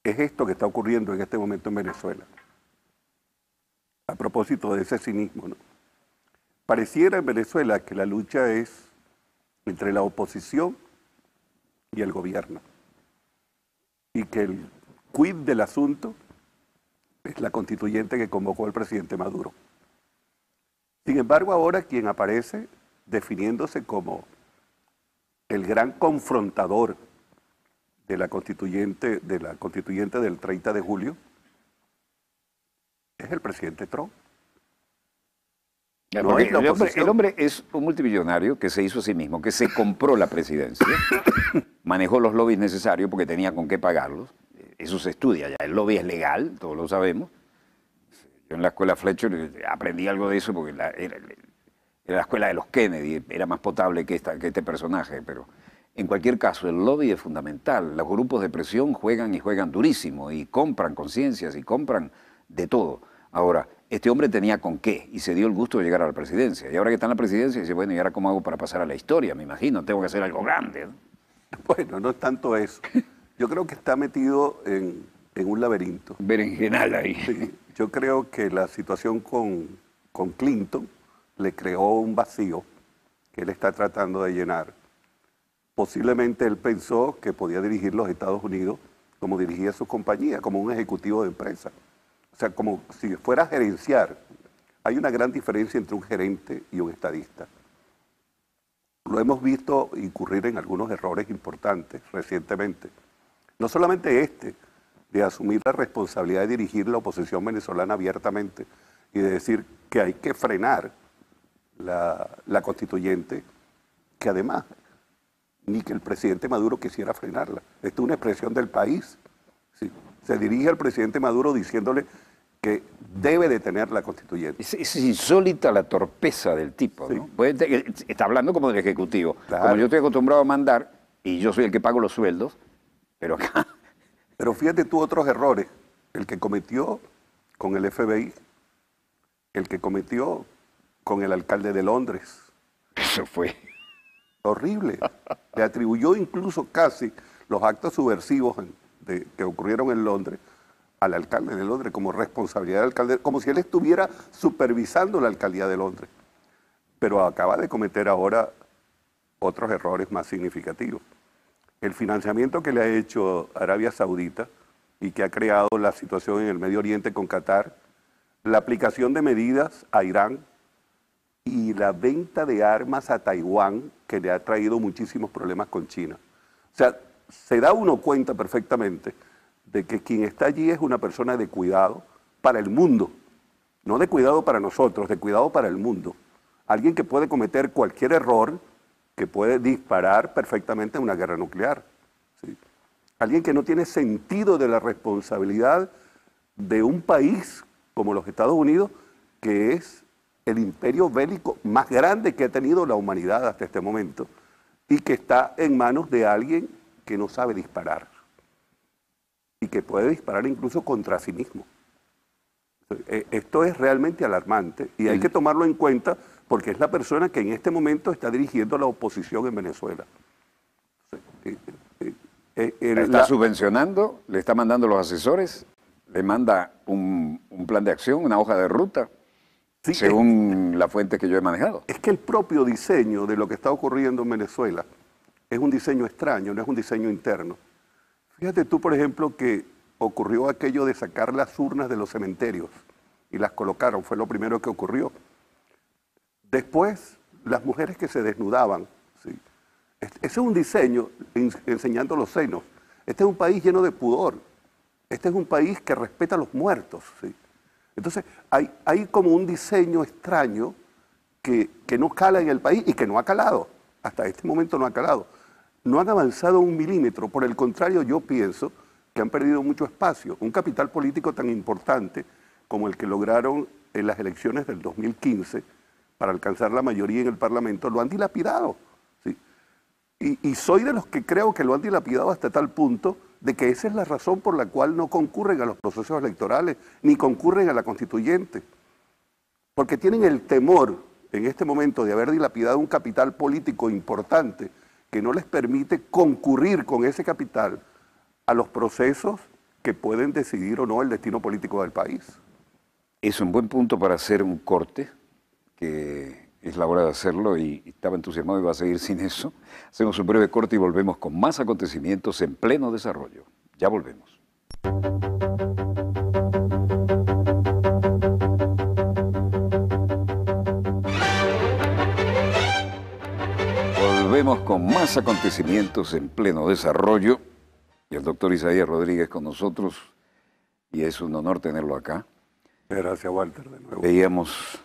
es esto que está ocurriendo en este momento en Venezuela. A propósito de ese cinismo, ¿no? Pareciera en Venezuela que la lucha es entre la oposición y el gobierno, y que el quid del asunto es la constituyente que convocó el presidente Maduro. Sin embargo, ahora quien aparece definiéndose como el gran confrontador de la constituyente del 30 de julio es el presidente Trump. No es la oposición. El hombre es un multimillonario que se hizo a sí mismo, que se compró la presidencia, manejó los lobbies necesarios porque tenía con qué pagarlos. Eso se estudia ya. El lobby es legal, todos lo sabemos. Yo en la escuela Fletcher aprendí algo de eso porque era la escuela de los Kennedy, era más potable que este personaje, pero en cualquier caso el lobby es fundamental. Los grupos de presión juegan y juegan durísimo y compran conciencias y compran de todo. Ahora, este hombre tenía con qué y se dio el gusto de llegar a la presidencia. Y ahora que está en la presidencia, dice, bueno, ¿y ahora cómo hago para pasar a la historia? Me imagino, tengo que hacer algo grande, ¿no? Bueno, no es tanto eso. Yo creo que está metido en un laberinto. Berenjenal ahí. Sí, yo creo que la situación con Clinton le creó un vacío que él está tratando de llenar. Posiblemente él pensó que podía dirigir los Estados Unidos como dirigía su compañía, como un ejecutivo de empresa. O sea, como si fuera a gerenciar. Hay una gran diferencia entre un gerente y un estadista. Lo hemos visto incurrir en algunos errores importantes recientemente. No solamente de asumir la responsabilidad de dirigir la oposición venezolana abiertamente y de decir que hay que frenar la constituyente, que además ni que el presidente Maduro quisiera frenarla. Esto es una expresión del país. Sí. Se dirige al presidente Maduro diciéndole que debe detener la constituyente. Es insólita la torpeza del tipo, ¿no? Sí. Está hablando como del Ejecutivo. Claro. Como yo estoy acostumbrado a mandar, y yo soy el que pago los sueldos, pero acá... Pero fíjate tú otros errores. El que cometió con el FBI, el que cometió con el alcalde de Londres. Eso fue... horrible. Le atribuyó incluso casi los actos subversivos que ocurrieron en Londres al alcalde de Londres como responsabilidad del alcalde, como si él estuviera supervisando la alcaldía de Londres. Pero acaba de cometer ahora otros errores más significativos. El financiamiento que le ha hecho Arabia Saudita y que ha creado la situación en el Medio Oriente con Qatar, la aplicación de medidas a Irán y la venta de armas a Taiwán, que le ha traído muchísimos problemas con China. O sea, se da uno cuenta perfectamente de que quien está allí es una persona de cuidado para el mundo, no de cuidado para nosotros, de cuidado para el mundo. Alguien que puede cometer cualquier error, que puede disparar perfectamente una guerra nuclear. ¿Sí? Alguien que no tiene sentido de la responsabilidad de un país como los Estados Unidos, que es el imperio bélico más grande que ha tenido la humanidad hasta este momento y que está en manos de alguien que no sabe disparar y que puede disparar incluso contra sí mismo. Esto es realmente alarmante y hay que tomarlo en cuenta porque es la persona que en este momento está dirigiendo la oposición en Venezuela. ¿La está subvencionando? ¿Le está mandando los asesores? ¿Le manda un plan de acción, una hoja de ruta? Sí, según la fuente que yo he manejado. Es que el propio diseño de lo que está ocurriendo en Venezuela es un diseño extraño, no es un diseño interno. Fíjate tú, por ejemplo, que ocurrió aquello de sacar las urnas de los cementerios y las colocaron, fue lo primero que ocurrió. Después, las mujeres que se desnudaban, ¿sí? Ese es un diseño enseñando los senos. Este es un país lleno de pudor. Este es un país que respeta a los muertos, ¿sí? Entonces, hay como un diseño extraño que no cala en el país y que no ha calado. Hasta este momento no ha calado. No han avanzado un milímetro. Por el contrario, yo pienso que han perdido mucho espacio. Un capital político tan importante como el que lograron en las elecciones del 2015 para alcanzar la mayoría en el Parlamento, lo han dilapidado. ¿Sí? Y soy de los que creo que lo han dilapidado hasta tal punto de que esa es la razón por la cual no concurren a los procesos electorales, ni concurren a la constituyente. Porque tienen el temor en este momento de haber dilapidado un capital político importante que no les permite concurrir con ese capital a los procesos que pueden decidir o no el destino político del país. Es un buen punto para hacer un corte, que es la hora de hacerlo y estaba entusiasmado y va a seguir sin eso. Hacemos un breve corte y volvemos con más acontecimientos en pleno desarrollo. Ya volvemos. Volvemos con más acontecimientos en pleno desarrollo y el doctor Isaías Rodríguez con nosotros y es un honor tenerlo acá. Gracias, Walter, de nuevo. Veíamos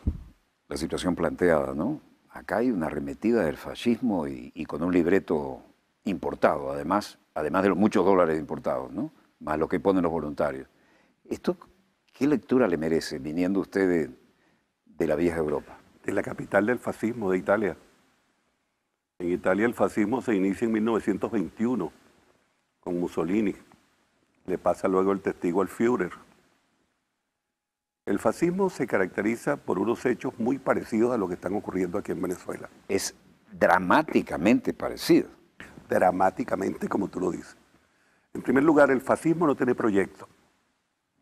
la situación planteada, ¿no? Acá hay una arremetida del fascismo y con un libreto importado, además de los muchos dólares importados, ¿no? Más lo que ponen los voluntarios. ¿Esto qué lectura le merece, viniendo usted de la vieja Europa? De la capital del fascismo, de Italia. En Italia el fascismo se inicia en 1921 con Mussolini. Le pasa luego el testigo al Führer. El fascismo se caracteriza por unos hechos muy parecidos a lo que están ocurriendo aquí en Venezuela. Es dramáticamente parecido. Dramáticamente, como tú lo dices. En primer lugar, el fascismo no tiene proyecto.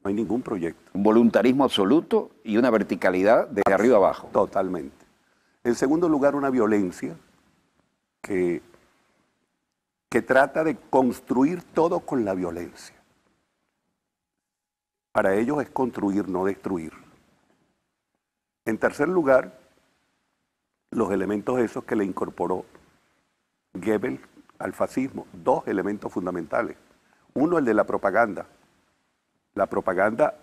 No hay ningún proyecto. Un voluntarismo absoluto y una verticalidad desde arriba abajo. Totalmente. En segundo lugar, una violencia que trata de construir todo con la violencia. Para ellos es construir, no destruir. En tercer lugar, los elementos esos que le incorporó Goebbels al fascismo, dos elementos fundamentales. Uno, el de la propaganda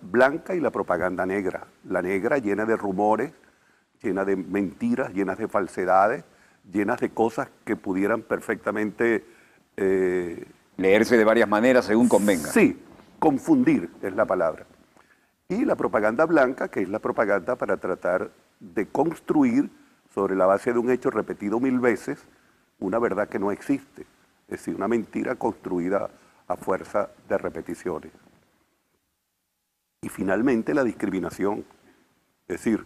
blanca y la propaganda negra. La negra llena de rumores, llena de mentiras, llenas de falsedades, llenas de cosas que pudieran perfectamente... leerse de varias maneras según convenga. Sí, confundir es la palabra. Y la propaganda blanca, que es la propaganda para tratar de construir sobre la base de un hecho repetido 1000 veces, una verdad que no existe. Es decir, una mentira construida a fuerza de repeticiones. Y finalmente la discriminación. Es decir,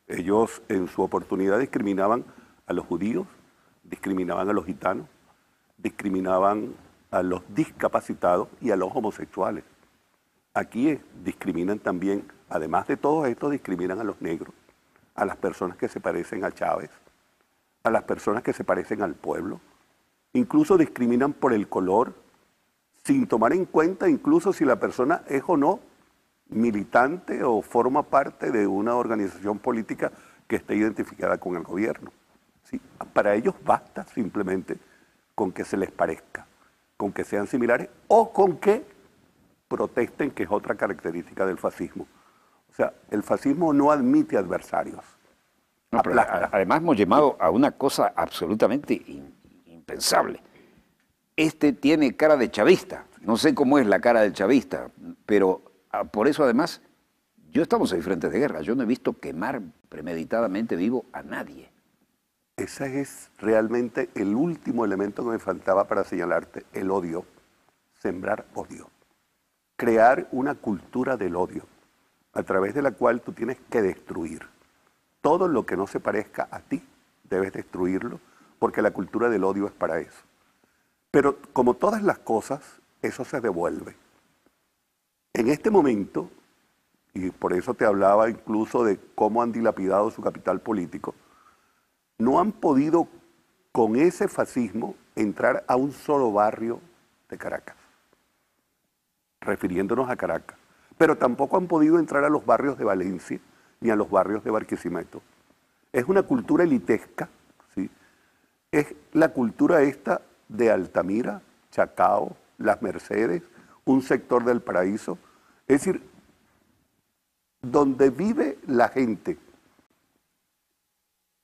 ellos en su oportunidad discriminaban a los judíos, discriminaban a los gitanos, discriminaban a los discapacitados y a los homosexuales. Aquí discriminan también, además de todo esto, discriminan a los negros, a las personas que se parecen a Chávez, a las personas que se parecen al pueblo. Incluso discriminan por el color, sin tomar en cuenta incluso si la persona es o no militante o forma parte de una organización política que esté identificada con el gobierno. ¿Sí? Para ellos basta simplemente con que se les parezca, con que sean similares o con que protesten, que es otra característica del fascismo. O sea, el fascismo no admite adversarios. No, pero además hemos llamado a una cosa absolutamente impensable. Este tiene cara de chavista. No sé cómo es la cara del chavista, pero por eso además, yo estamos en frentes de guerra. Yo no he visto quemar premeditadamente vivo a nadie. Ese es realmente el último elemento que me faltaba para señalarte, el odio. Sembrar odio. Crear una cultura del odio, a través de la cual tú tienes que destruir. Todo lo que no se parezca a ti, debes destruirlo, porque la cultura del odio es para eso. Pero como todas las cosas, eso se devuelve. En este momento, y por eso te hablaba incluso de cómo han dilapidado su capital político, no han podido con ese fascismo entrar a un solo barrio de Caracas, refiriéndonos a Caracas, pero tampoco han podido entrar a los barrios de Valencia ni a los barrios de Barquisimeto. Es una cultura elitesca, ¿sí? Es la cultura esta de Altamira, Chacao, Las Mercedes, un sector del Paraíso, es decir, donde vive la gente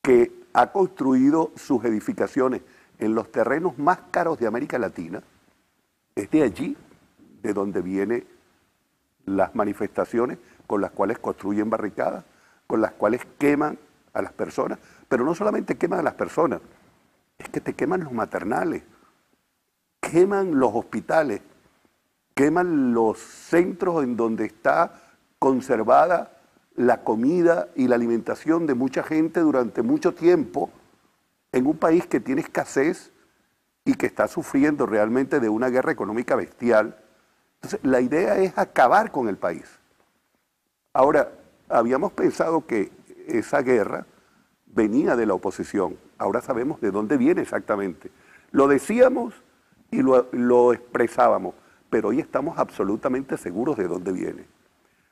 que ha construido sus edificaciones en los terrenos más caros de América Latina, es de allí de donde vienen las manifestaciones con las cuales construyen barricadas, con las cuales queman a las personas, pero no solamente queman a las personas, es que te queman los maternales, queman los hospitales, queman los centros en donde está conservada la comida y la alimentación de mucha gente durante mucho tiempo, en un país que tiene escasez y que está sufriendo realmente de una guerra económica bestial, Entonces, la idea es acabar con el país. Ahora, habíamos pensado que esa guerra venía de la oposición. Ahora sabemos de dónde viene exactamente. Lo decíamos y lo expresábamos, pero hoy estamos absolutamente seguros de dónde viene.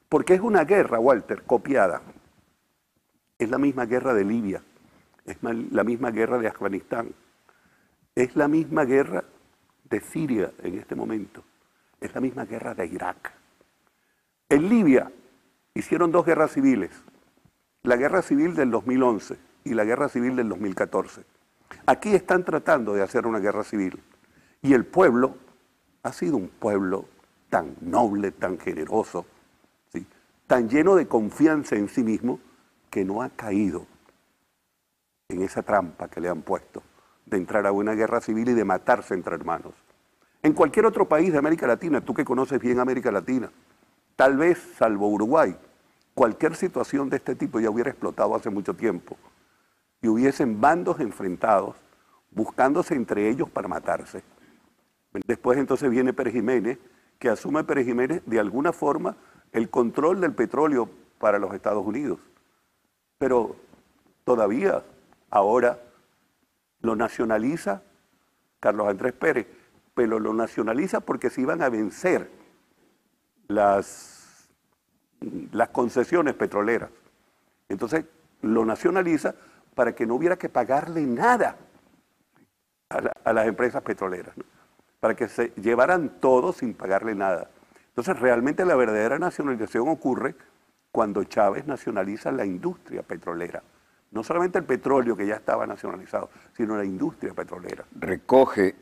Porque es una guerra, Walter, copiada. Es la misma guerra de Libia, es la misma guerra de Afganistán, es la misma guerra de Siria en este momento, es la misma guerra de Irak. En Libia hicieron dos guerras civiles, la guerra civil del 2011 y la guerra civil del 2014. Aquí están tratando de hacer una guerra civil y el pueblo ha sido un pueblo tan noble, tan generoso, ¿sí?, tan lleno de confianza en sí mismo, que no ha caído en esa trampa que le han puesto de entrar a una guerra civil y de matarse entre hermanos. En cualquier otro país de América Latina, tú que conoces bien América Latina, tal vez, salvo Uruguay, cualquier situación de este tipo ya hubiera explotado hace mucho tiempo y hubiesen bandos enfrentados buscándose entre ellos para matarse. Después entonces viene Pérez Jiménez, que asume Pérez Jiménez de alguna forma el control del petróleo para los Estados Unidos. Pero todavía ahora lo nacionaliza Carlos Andrés Pérez, pero lo nacionaliza porque se iban a vencer las concesiones petroleras. Entonces lo nacionaliza para que no hubiera que pagarle nada a las empresas petroleras, ¿no?, para que se llevaran todo sin pagarle nada. Entonces realmente la verdadera nacionalización ocurre cuando Chávez nacionaliza la industria petrolera. No solamente el petróleo que ya estaba nacionalizado, sino la industria petrolera. Recoge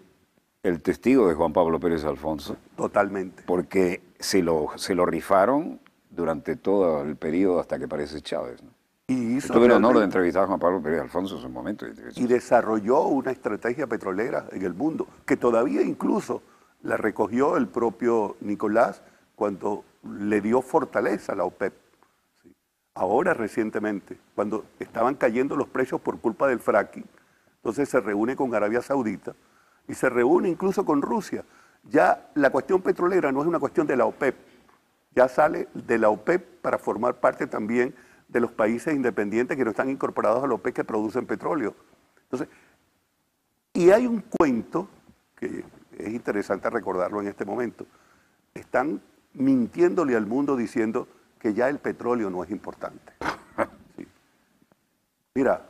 el testigo de Juan Pablo Pérez Alfonso. Totalmente. Porque se lo rifaron durante todo el periodo hasta que aparece Chávez, ¿no? Y hizo tuve el honor de entrevistar a Juan Pablo Pérez Alfonso en su momento. Y desarrolló una estrategia petrolera en el mundo, que todavía incluso la recogió el propio Nicolás cuando le dio fortaleza a la OPEP. Ahora recientemente, cuando estaban cayendo los precios por culpa del fracking, entonces se reúne con Arabia Saudita y se reúne incluso con Rusia. Ya la cuestión petrolera no es una cuestión de la OPEP, ya sale de la OPEP para formar parte también de los países independientes que no están incorporados a la OPEP que producen petróleo. Entonces, y hay un cuento que es interesante recordarlo en este momento. Están mintiéndole al mundo diciendo que ya el petróleo no es importante. Sí. Mira,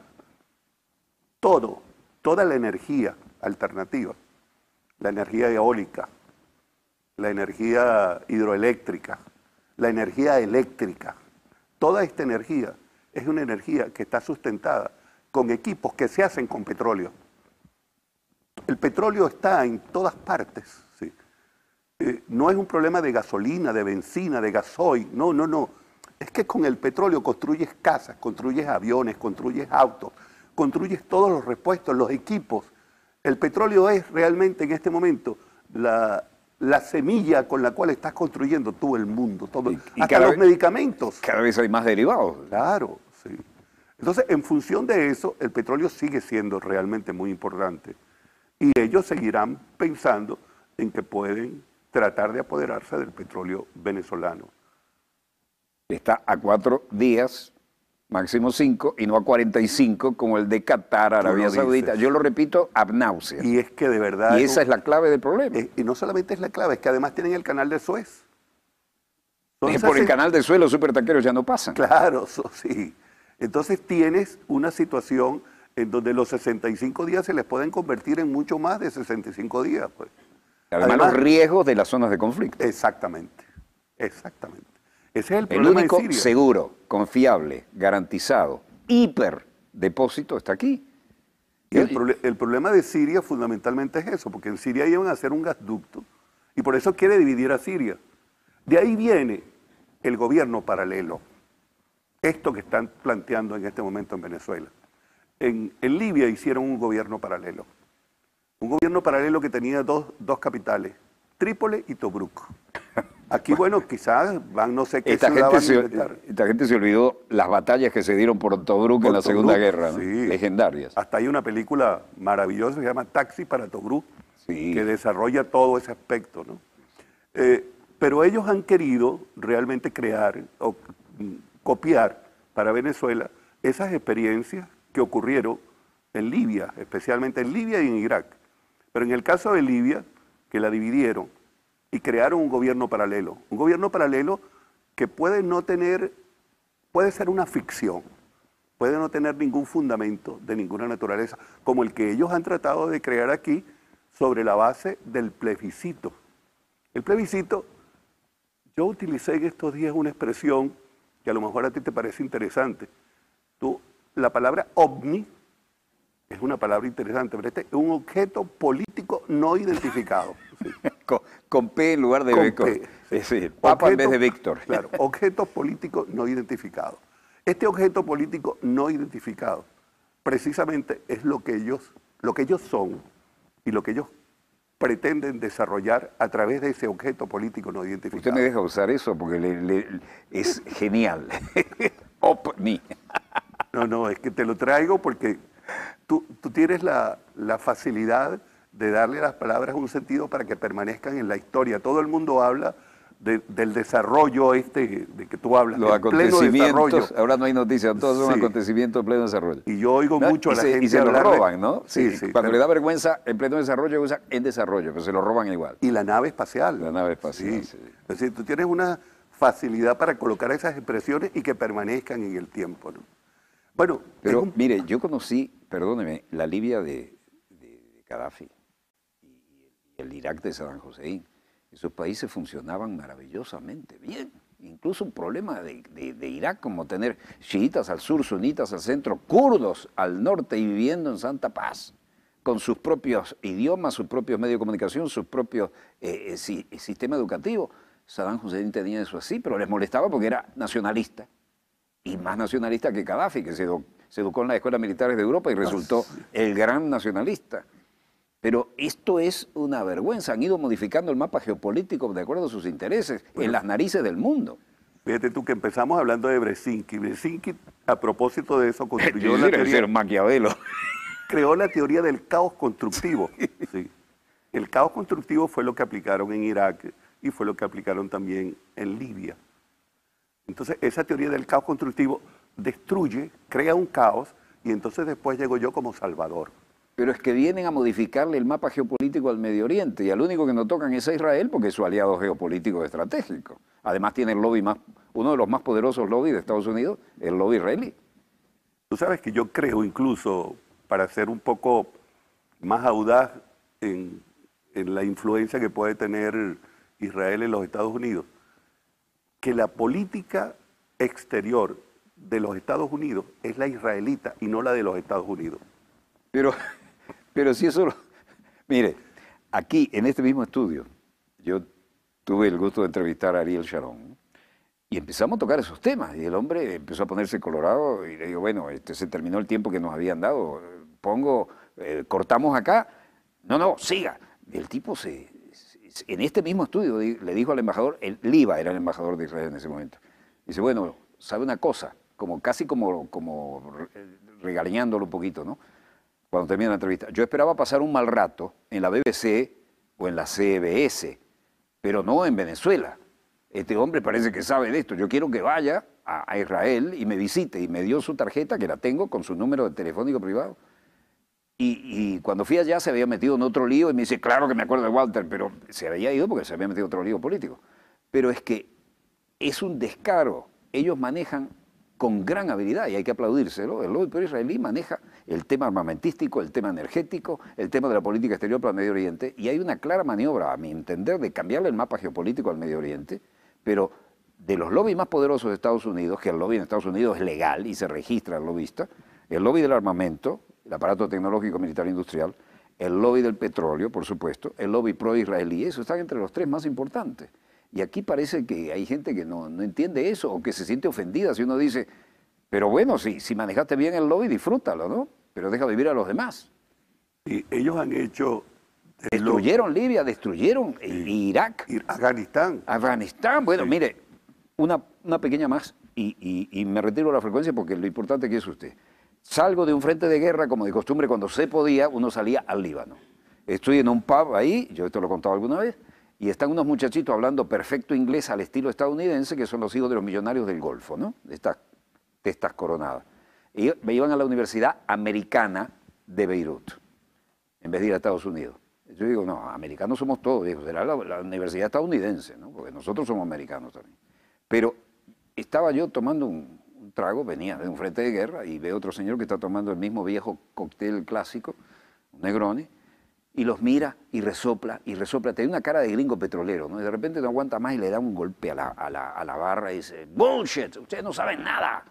toda la energía alternativa, la energía eólica, la energía hidroeléctrica, la energía eléctrica, toda esta energía es una energía que está sustentada con equipos que se hacen con petróleo. El petróleo está en todas partes, ¿sí? No es un problema de gasolina, de benzina, de gasoil, no. Es que con el petróleo construyes casas, construyes aviones, construyes autos, construyes todos los repuestos, los equipos. El petróleo es realmente en este momento la semilla con la cual estás construyendo tú el mundo, todo, hasta los medicamentos. Cada vez hay más derivados. Claro, sí. Entonces, en función de eso, el petróleo sigue siendo realmente muy importante. Y ellos seguirán pensando en que pueden tratar de apoderarse del petróleo venezolano. Está a 4 días, máximo 5, y no a 45 como el de Qatar, Arabia Saudita. Yo lo repito, ab náusea. Y es que de verdad... Y esa es la clave del problema. Y no solamente es la clave, es que además tienen el canal de Suez. Entonces, por el canal de Suez los supertanqueros ya no pasan. Claro, sí. Entonces tienes una situación en donde los 65 días se les pueden convertir en mucho más de 65 días, pues. Además, los riesgos de las zonas de conflicto. Exactamente. Ese es el problema. El único de Siria. seguro, confiable, garantizado, hiperdepósito está aquí. Y el problema de Siria fundamentalmente es eso, porque en Siria iban a hacer un gasducto y por eso quiere dividir a Siria. De ahí viene el gobierno paralelo, esto que están planteando en este momento en Venezuela. En Libia hicieron un gobierno paralelo que tenía dos capitales, Trípoli y Tobruk. Aquí, bueno, quizás van no sé qué esta gente se olvidó las batallas que se dieron por Tobruk en la Segunda Guerra, ¿no? Sí. Legendarias. Hasta hay una película maravillosa que se llama Taxi para Tobruk, Sí. que desarrolla todo ese aspecto, ¿no? Pero ellos han querido realmente crear o copiar para Venezuela esas experiencias que ocurrieron en Libia, especialmente en Libia y en Irak. Pero en el caso de Libia, que la dividieron y crearon un gobierno paralelo que puede no tener, puede ser una ficción, puede no tener ningún fundamento de ninguna naturaleza, como el que ellos han tratado de crear aquí sobre la base del plebiscito. El plebiscito, yo utilicé en estos días una expresión que a lo mejor a ti te parece interesante. La palabra ovni es una palabra interesante, pero este es un objeto político no identificado. ¿Sí? Con P en lugar de B. Sí, Papa en vez de Víctor. Claro, objeto político no identificado. Este objeto político no identificado precisamente es lo que ellos son y lo que ellos pretenden desarrollar a través de ese objeto político no identificado. Usted me deja usar eso porque es genial. OVNI. No, es que te lo traigo porque tú tienes la facilidad de darle a las palabras un sentido para que permanezcan en la historia. Todo el mundo habla del desarrollo de que tú hablas, los acontecimientos, ahora no hay noticias, todos son sí. Acontecimientos en pleno desarrollo. Y yo oigo mucho a la gente y se lo hablar roban, ¿no? Sí, cuando le da vergüenza, en pleno desarrollo usa en desarrollo, pero se lo roban igual. Y la nave espacial. La nave espacial, sí. Es decir, tú tienes una facilidad para colocar esas expresiones y que permanezcan en el tiempo, ¿no? Bueno, pero mire, yo conocí, perdóneme, la Libia de Gaddafi y el Irak de Saddam Hussein. Esos países funcionaban maravillosamente bien. Incluso un problema de Irak, como tener chiitas al sur, sunitas al centro, kurdos al norte y viviendo en santa paz, con sus propios idiomas, sus propios medios de comunicación, sus propios sistema educativo. Saddam Hussein tenía eso así, pero les molestaba porque era nacionalista. Y más nacionalista que Gaddafi, que se educó en las escuelas militares de Europa y resultó el gran nacionalista. Pero esto es una vergüenza. Han ido modificando el mapa geopolítico de acuerdo a sus intereses, en las narices del mundo. Fíjate tú que empezamos hablando de Brzezinski. Brzezinski, a propósito de eso, construyó la teoría... Maquiavelo. Creó la teoría del caos constructivo. Sí. El caos constructivo fue lo que aplicaron en Irak y fue lo que aplicaron también en Libia. Entonces, esa teoría del caos constructivo destruye, crea un caos, y entonces después llego yo como salvador. Pero es que vienen a modificarle el mapa geopolítico al Medio Oriente, y al único que no tocan es a Israel porque es su aliado geopolítico estratégico. Además tiene el lobby uno de los más poderosos lobbies de Estados Unidos, el lobby israelí. Tú sabes que yo creo incluso, para ser un poco más audaz en la influencia que puede tener Israel en los Estados Unidos, que la política exterior de los Estados Unidos es la israelita y no la de los Estados Unidos. Pero si eso... Mire, aquí, en este mismo estudio, yo tuve el gusto de entrevistar a Ariel Sharon y empezamos a tocar esos temas. Y el hombre empezó a ponerse colorado y le digo, bueno, se terminó el tiempo que nos habían dado. Cortamos acá. No, siga. Y el tipo en este mismo estudio le dijo al embajador, Liva era el embajador de Israel en ese momento. Dice, bueno, ¿sabe una cosa? Casi como regañándolo un poquito, ¿no? Cuando termina la entrevista. Yo esperaba pasar un mal rato en la BBC o en la CBS, pero no en Venezuela. Este hombre parece que sabe de esto. Yo quiero que vaya a Israel y me visite. Y me dio su tarjeta, que la tengo, con su número de telefónico privado. Y cuando fui allá se había metido en otro lío y me dice, claro que me acuerdo de Walter, pero se había ido porque se había metido en otro lío político. Pero es que es un descaro. Ellos manejan con gran habilidad, y hay que aplaudírselo, el lobby pro-israelí maneja el tema armamentístico, el tema energético, el tema de la política exterior para el Medio Oriente, y hay una clara maniobra, a mi entender, de cambiarle el mapa geopolítico al Medio Oriente, pero de los lobbies más poderosos de Estados Unidos, que el lobby en Estados Unidos es legal y se registra el lobbyista, el lobby del armamento, el aparato tecnológico militar industrial, el lobby del petróleo, por supuesto, el lobby pro-israelí, eso están entre los tres más importantes. Y aquí parece que hay gente que no entiende eso o que se siente ofendida si uno dice, pero bueno, si manejaste bien el lobby, disfrútalo, ¿no? Pero deja vivir a los demás. Y ellos han hecho... Destruyeron Libia, destruyeron Irak. Afganistán. Bueno, mire, una pequeña más y me retiro de la frecuencia porque lo importante que es usted. Salgo de un frente de guerra, como de costumbre, cuando se podía, uno salía al Líbano. Estoy en un pub ahí, yo esto lo he contado alguna vez, y están unos muchachitos hablando perfecto inglés al estilo estadounidense, que son los hijos de los millonarios del Golfo, ¿no? De estas coronadas. Y iban a la Universidad Americana de Beirut, en vez de ir a Estados Unidos. Yo digo, no, americanos somos todos, digo, será la universidad estadounidense, ¿no? Porque nosotros somos americanos también. Pero estaba yo tomando un trago, venía de un frente de guerra, y veo otro señor que está tomando el mismo viejo cóctel clásico, un Negroni, y los mira y resopla, tiene una cara de gringo petrolero, ¿no? Y de repente no aguanta más y le da un golpe a la barra y dice, bullshit, ustedes no saben nada,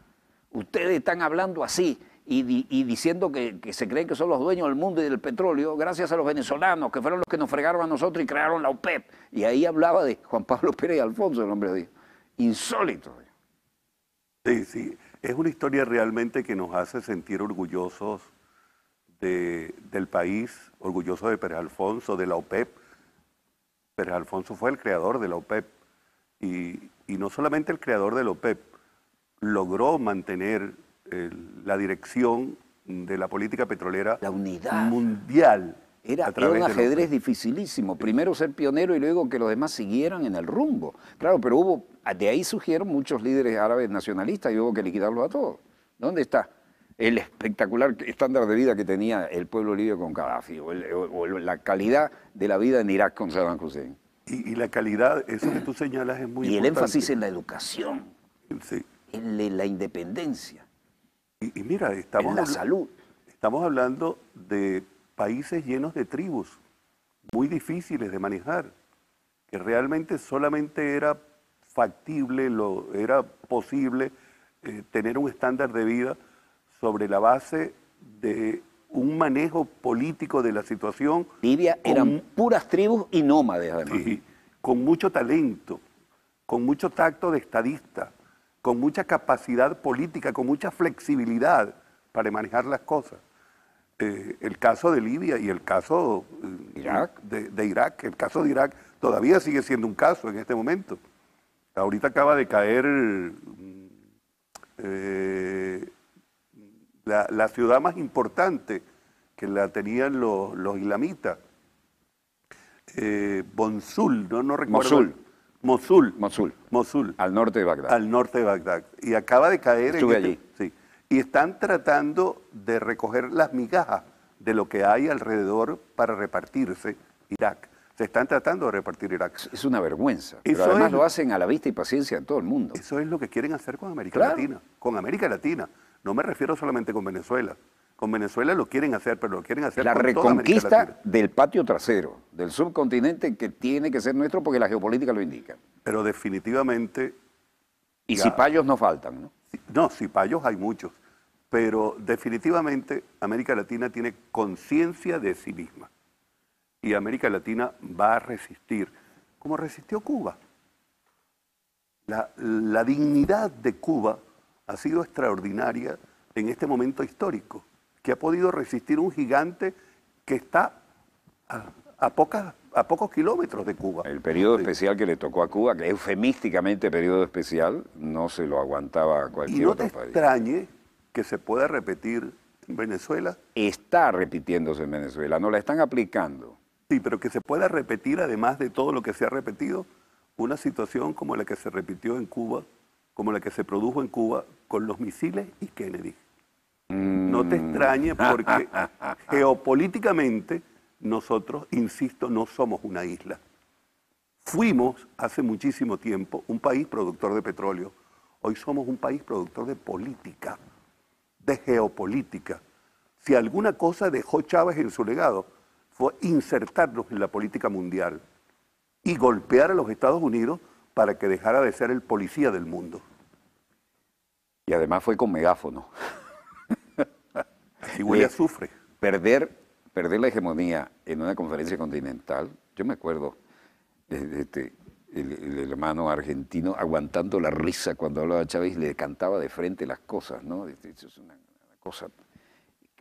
ustedes están hablando así y diciendo que se creen que son los dueños del mundo y del petróleo gracias a los venezolanos, que fueron los que nos fregaron a nosotros y crearon la OPEP. Y ahí hablaba de Juan Pablo Pérez Alfonso, el hombre dijo, insólito. Sí, sí, es una historia realmente que nos hace sentir orgullosos del país, orgullosos de Pérez Alfonso, de la OPEP. Pérez Alfonso fue el creador de la OPEP y no solamente el creador de la OPEP, logró mantener la dirección de la política petrolera, la unidad mundial. Era un ajedrez dificilísimo. Primero ser pionero y luego que los demás siguieran en el rumbo. Claro, pero de ahí surgieron muchos líderes árabes nacionalistas y hubo que liquidarlos a todos. ¿Dónde está el espectacular estándar de vida que tenía el pueblo libio con Gaddafi o la calidad de la vida en Irak con Saddam Hussein? Y la calidad, eso que tú señalas es muy importante. Y el énfasis en la educación, sí, en la independencia, y mira, en la salud. Estamos hablando de países llenos de tribus, muy difíciles de manejar, que realmente solamente era factible, era posible tener un estándar de vida sobre la base de un manejo político de la situación. Libia eran puras tribus y nómades, además. Sí, con mucho talento, con mucho tacto de estadista, con mucha capacidad política, con mucha flexibilidad para manejar las cosas. El caso de Libia y el caso de Irak, el caso de Irak todavía sigue siendo un caso en este momento. Ahorita acaba de caer la ciudad más importante que la tenían los islamitas, Bonsul, no recuerdo. Mosul. Al norte de Bagdad. Al norte de Bagdad. Y acaba de caer. Estuve allí. Sí. Y están tratando de recoger las migajas de lo que hay alrededor para repartirse Irak. Se están tratando de repartir Irak. Es una vergüenza. Pero además lo hacen a la vista y paciencia de todo el mundo. Eso es lo que quieren hacer con América Latina. Con América Latina. No me refiero solamente con Venezuela. Con Venezuela lo quieren hacer, pero lo quieren hacer la con toda América Latina. Reconquista del patio trasero, del subcontinente que tiene que ser nuestro porque la geopolítica lo indica. Pero definitivamente... Y cipayos no faltan, ¿no? No, cipayos hay muchos. Pero definitivamente América Latina tiene conciencia de sí misma. Y América Latina va a resistir, como resistió Cuba. La dignidad de Cuba ha sido extraordinaria en este momento histórico, que ha podido resistir un gigante que está a pocos kilómetros de Cuba. El periodo especial que le tocó a Cuba, que eufemísticamente periodo especial, no se lo aguantaba cualquier otro país. Y no te extrañe que se pueda repetir en Venezuela. Está repitiéndose en Venezuela, no la están aplicando. Sí, pero que se pueda repetir, además de todo lo que se ha repetido, una situación como la que se repitió en Cuba, como la que se produjo en Cuba con los misiles y Kennedy. No te extrañe porque geopolíticamente nosotros, insisto, no somos una isla. Fuimos hace muchísimo tiempo un país productor de petróleo. Hoy somos un país productor de política, de geopolítica. Si alguna cosa dejó Chávez en su legado fue insertarnos en la política mundial y golpear a los Estados Unidos para que dejara de ser el policía del mundo. Y además fue con megáfono. Así huele a azufre. Perder la hegemonía en una conferencia continental, yo me acuerdo el hermano argentino aguantando la risa cuando hablaba Chávez y le cantaba de frente las cosas, ¿no? Eso es una cosa,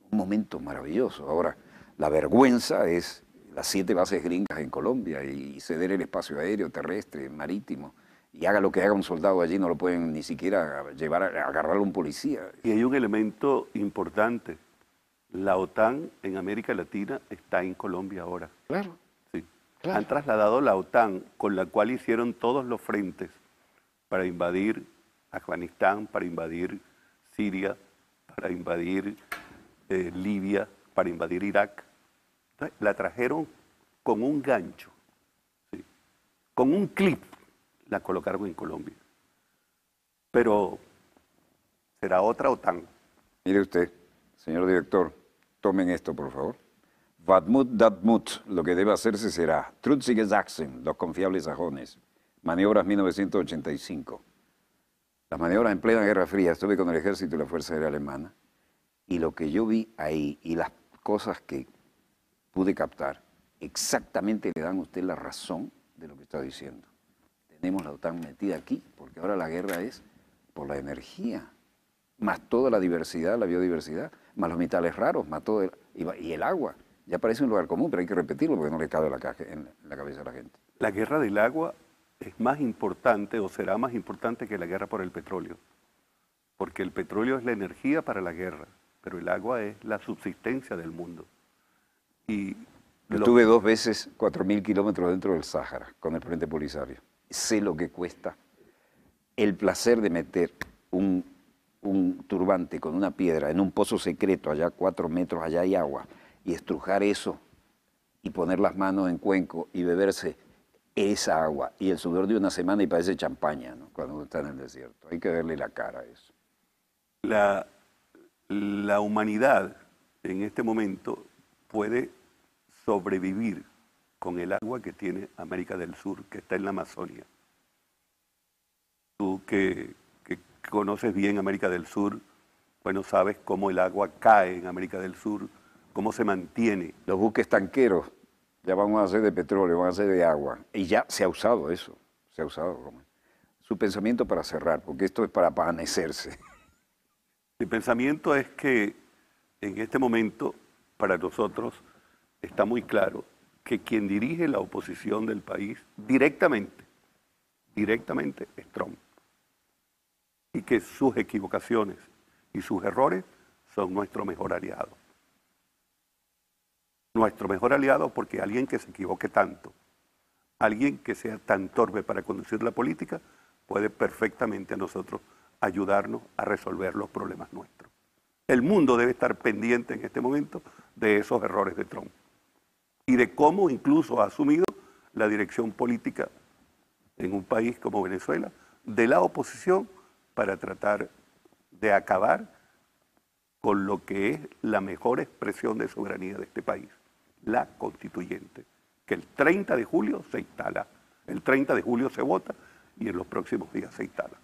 un momento maravilloso. Ahora, la vergüenza es las 7 bases gringas en Colombia y ceder el espacio aéreo, terrestre, marítimo. Y haga lo que haga un soldado allí, no lo pueden ni siquiera llevar a agarrarlo a un policía. Y hay un elemento importante. La OTAN en América Latina está en Colombia ahora. Claro. Sí. Claro. Han trasladado la OTAN, con la cual hicieron todos los frentes para invadir Afganistán, para invadir Siria, para invadir Libia, para invadir Irak. Entonces, la trajeron con un gancho, ¿sí? Con un clip, la colocaron en Colombia. Pero será otra OTAN. Mire usted, señor director, tomen esto, por favor. Vatmut Datmut, lo que debe hacerse será. Trutzige Sachsen, los confiables sajones. Maniobras 1985. Las maniobras en plena Guerra Fría, estuve con el ejército y la Fuerza Aérea Alemana, y lo que yo vi ahí y las cosas que pude captar, exactamente le dan a usted la razón de lo que está diciendo. Tenemos la OTAN metida aquí, porque ahora la guerra es por la energía, más toda la diversidad, la biodiversidad, más los metales raros, más todo y el agua. Ya parece un lugar común, pero hay que repetirlo porque no le cabe en la cabeza a la gente. La guerra del agua es más importante o será más importante que la guerra por el petróleo, porque el petróleo es la energía para la guerra, pero el agua es la subsistencia del mundo. Y yo estuve 2 veces 4.000 kilómetros dentro del Sáhara con el Frente Polisario. Sé lo que cuesta el placer de meter un turbante con una piedra en un pozo secreto, allá 4 metros, allá hay agua, y estrujar eso y poner las manos en cuenco y beberse esa agua y el sudor de una semana y parece champaña, ¿no? Cuando uno está en el desierto. Hay que verle la cara a eso. La humanidad en este momento puede sobrevivir con el agua que tiene América del Sur, que está en la Amazonia. Tú que conoces bien América del Sur, bueno, sabes cómo el agua cae en América del Sur, cómo se mantiene. Los buques tanqueros ya van a ser de petróleo, van a ser de agua. Y ya se ha usado eso, se ha usado. Su pensamiento para cerrar, porque esto es para amanecerse. Mi pensamiento es que en este momento, para nosotros, está muy claro que quien dirige la oposición del país directamente es Trump. Y que sus equivocaciones y sus errores son nuestro mejor aliado. Nuestro mejor aliado porque alguien que se equivoque tanto, alguien que sea tan torpe para conducir la política, puede perfectamente a nosotros ayudarnos a resolver los problemas nuestros. El mundo debe estar pendiente en este momento de esos errores de Trump y de cómo incluso ha asumido la dirección política en un país como Venezuela de la oposición para tratar de acabar con lo que es la mejor expresión de soberanía de este país, la constituyente, que el 30 de julio se instala, el 30 de julio se vota y en los próximos días se instala.